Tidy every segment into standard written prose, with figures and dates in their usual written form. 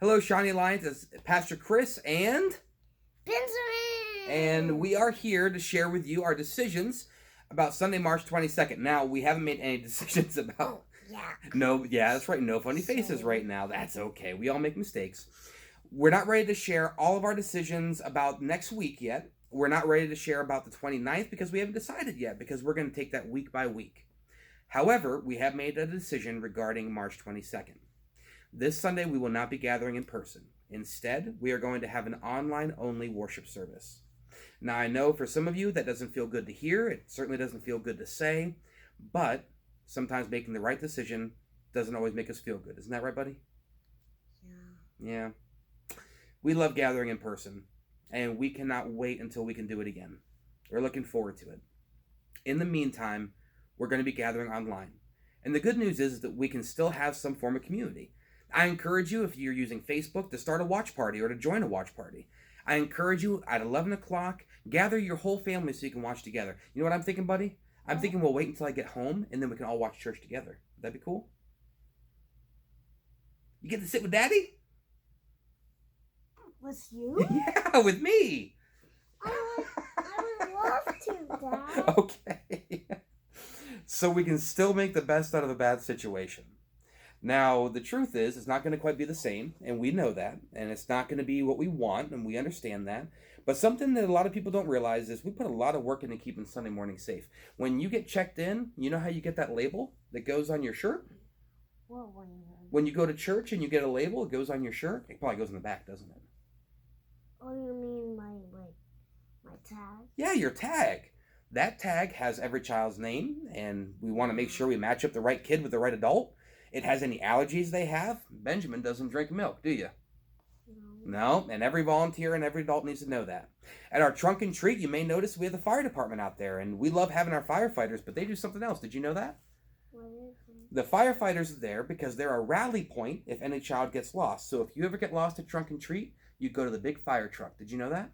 Hello, Shawnee Alliance. It's Pastor Chris and Benjamin! we are here to share with you our decisions about Sunday, March 22nd. Now, we haven't made any decisions about... that's right. No funny faces right now. That's okay. We all make mistakes. We're not ready to share all of our decisions about next week yet. We're not ready to share about the 29th because we haven't decided yet, because we're going to take that week by week. However, we have made a decision regarding March 22nd. This Sunday, we will not be gathering in person. Instead, we are going to have an online-only worship service. Now, I know for some of you that doesn't feel good to hear. It certainly doesn't feel good to say. But sometimes making the right decision doesn't always make us feel good. Isn't that right, buddy? Yeah. We love gathering in person, and we cannot wait until we can do it again. We're looking forward to it. In the meantime, we're going to be gathering online. And the good news is that we can still have some form of community. I encourage you, if you're using Facebook, to start a watch party or to join a watch party. I encourage you at 11 o'clock, gather your whole family so you can watch together. You know what I'm thinking, buddy? I'm thinking we'll wait until I get home and then we can all watch church together. Would that be cool? You get to sit with Daddy? With you? Yeah, with me. I would love to, Dad. Okay. So we can still make the best out of a bad situation. Now, the truth is, it's not going to quite be the same, and we know that, and it's not going to be what we want, and we understand that. But something that a lot of people don't realize is we put a lot of work into keeping Sunday morning safe. When you get checked in, you know how you get that label that goes on your shirt? When you go to church and you get a label, it goes on your shirt. It probably goes in the back, doesn't it? Oh, you mean my tag? Yeah, your tag. That tag has every child's name, and we want to make sure we match up the right kid with the right adult. It has any allergies they have. Benjamin doesn't drink milk, do you? No, and every volunteer and every adult needs to know that. At our trunk and treat, you may notice we have the fire department out there, and we love having our firefighters, but they do something else. Did you know that? What is it? The firefighters are there because they're a rally point if any child gets lost. So if you ever get lost at trunk and treat, you go to the big fire truck. Did you know that?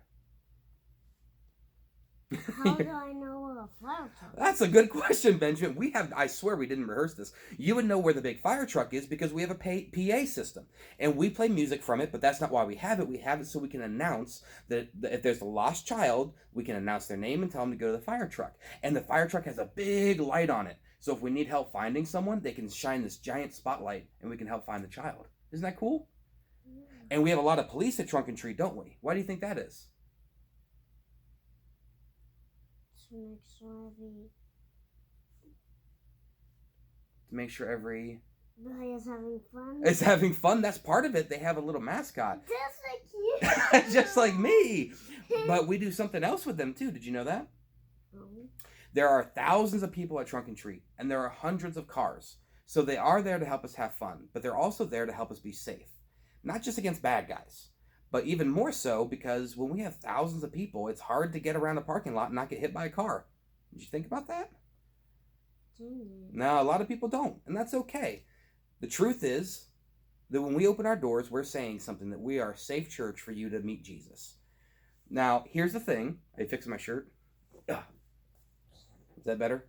How do I know where a fire truck is? That's a good question, Benjamin. I swear we didn't rehearse this. You would know where the big fire truck is because we have a PA system. And we play music from it, but that's not why we have it. We have it so we can announce that if there's a lost child, we can announce their name and tell them to go to the fire truck. And the fire truck has a big light on it. So if we need help finding someone, they can shine this giant spotlight and we can help find the child. Isn't that cool? Yeah. And we have a lot of police at Trunk and Treat, don't we? Why do you think that is? To make sure every is having fun. It's having fun. That's part of it. They have a little mascot. Just like you. Just like me. But we do something else with them too. Did you know that? There are thousands of people at Trunk and Treat, and there are hundreds of cars. So they are there to help us have fun, but they're also there to help us be safe. Not just against bad guys, but even more so because when we have thousands of people, it's hard to get around a parking lot and not get hit by a car. Did you think about that? No, a lot of people don't, and that's okay. The truth is that when we open our doors, we're saying something that we are a safe church for you to meet Jesus. Now, here's the thing. I fixed my shirt. Ugh. Is that better?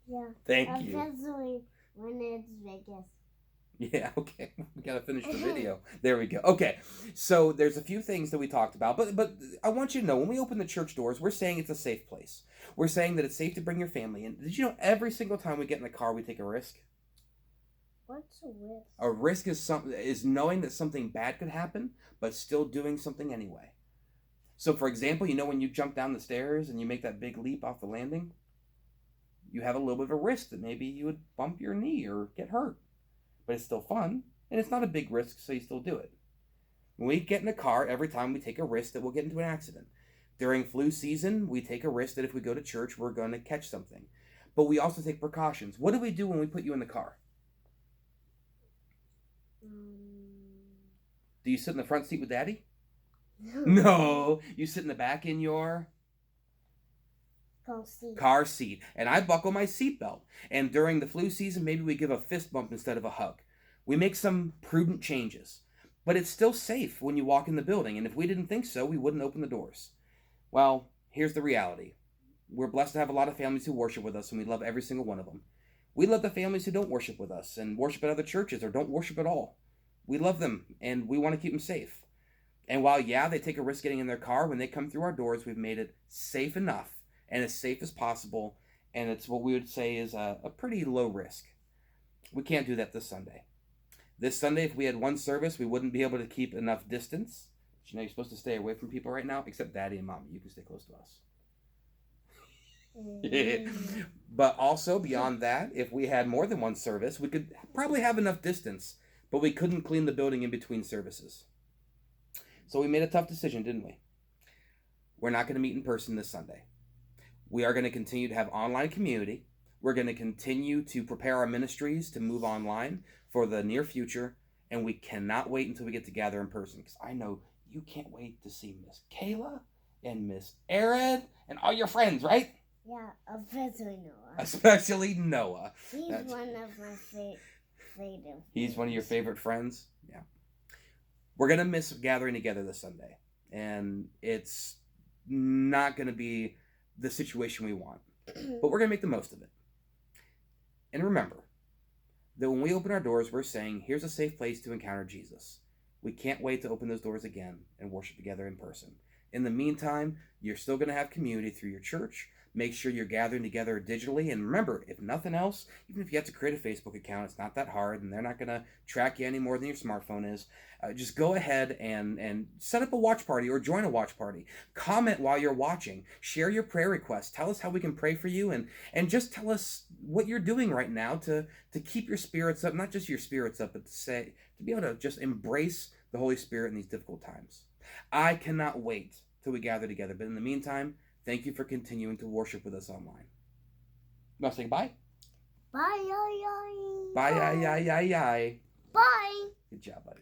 Yeah. Thank you. Especially when it's Vegas. Yeah, okay. We gotta finish the video. There we go. Okay, so there's a few things that we talked about, but I want you to know, when we open the church doors, we're saying it's a safe place. We're saying that it's safe to bring your family in. Did you know every single time we get in the car, we take a risk? What's a risk? A risk is knowing that something bad could happen, but still doing something anyway. So, for example, you know when you jump down the stairs and you make that big leap off the landing? You have a little bit of a risk that maybe you would bump your knee or get hurt. But it's still fun, and it's not a big risk, so you still do it. When we get in a car, every time we take a risk that we'll get into an accident. During flu season, we take a risk that if we go to church, we're going to catch something. But we also take precautions. What do we do when we put you in the car? Do you sit in the front seat with Daddy? No. You sit in the back in your car seat. And I buckle my seatbelt. And during the flu season, maybe we give a fist bump instead of a hug. We make some prudent changes. But it's still safe when you walk in the building. And if we didn't think so, we wouldn't open the doors. Well, here's the reality. We're blessed to have a lot of families who worship with us, and we love every single one of them. We love the families who don't worship with us and worship at other churches or don't worship at all. We love them, and we want to keep them safe. And while, yeah, they take a risk getting in their car, when they come through our doors, we've made it safe enough and as safe as possible. And it's what we would say is a pretty low risk. We can't do that this Sunday. This Sunday, if we had one service, we wouldn't be able to keep enough distance. But you know, you're supposed to stay away from people right now, except Daddy and Mommy. You can stay close to us. But also, beyond that, if we had more than one service, we could probably have enough distance, but we couldn't clean the building in between services. So we made a tough decision, didn't we? We're not going to meet in person this Sunday. We are going to continue to have online community. We're going to continue to prepare our ministries to move online for the near future, and we cannot wait until we get to gather in person, because I know you can't wait to see Miss Kayla and Miss Erin and all your friends, right? Yeah, especially Noah. Especially Noah. He's one of my favorite. He's one of your favorite friends? Yeah. We're going to miss gathering together this Sunday, and it's not going to be the situation we want, but we're going to make the most of it. And remember that when we open our doors, we're saying, here's a safe place to encounter Jesus. We can't wait to open those doors again and worship together in person. In the meantime, you're still going to have community through your church. Make sure you're gathering together digitally. And remember, if nothing else, even if you have to create a Facebook account, it's not that hard, and they're not going to track you any more than your smartphone is. Just go ahead and set up a watch party or join a watch party. Comment while you're watching. Share your prayer requests. Tell us how we can pray for you, and just tell us what you're doing right now to keep your spirits up, not just your spirits up, but to be able to just embrace the Holy Spirit in these difficult times. I cannot wait till we gather together. But in the meantime, thank you for continuing to worship with us online. You want to say bye? Bye, yay, yay. Bye, yay, yay, yay. Bye. Good job, buddy.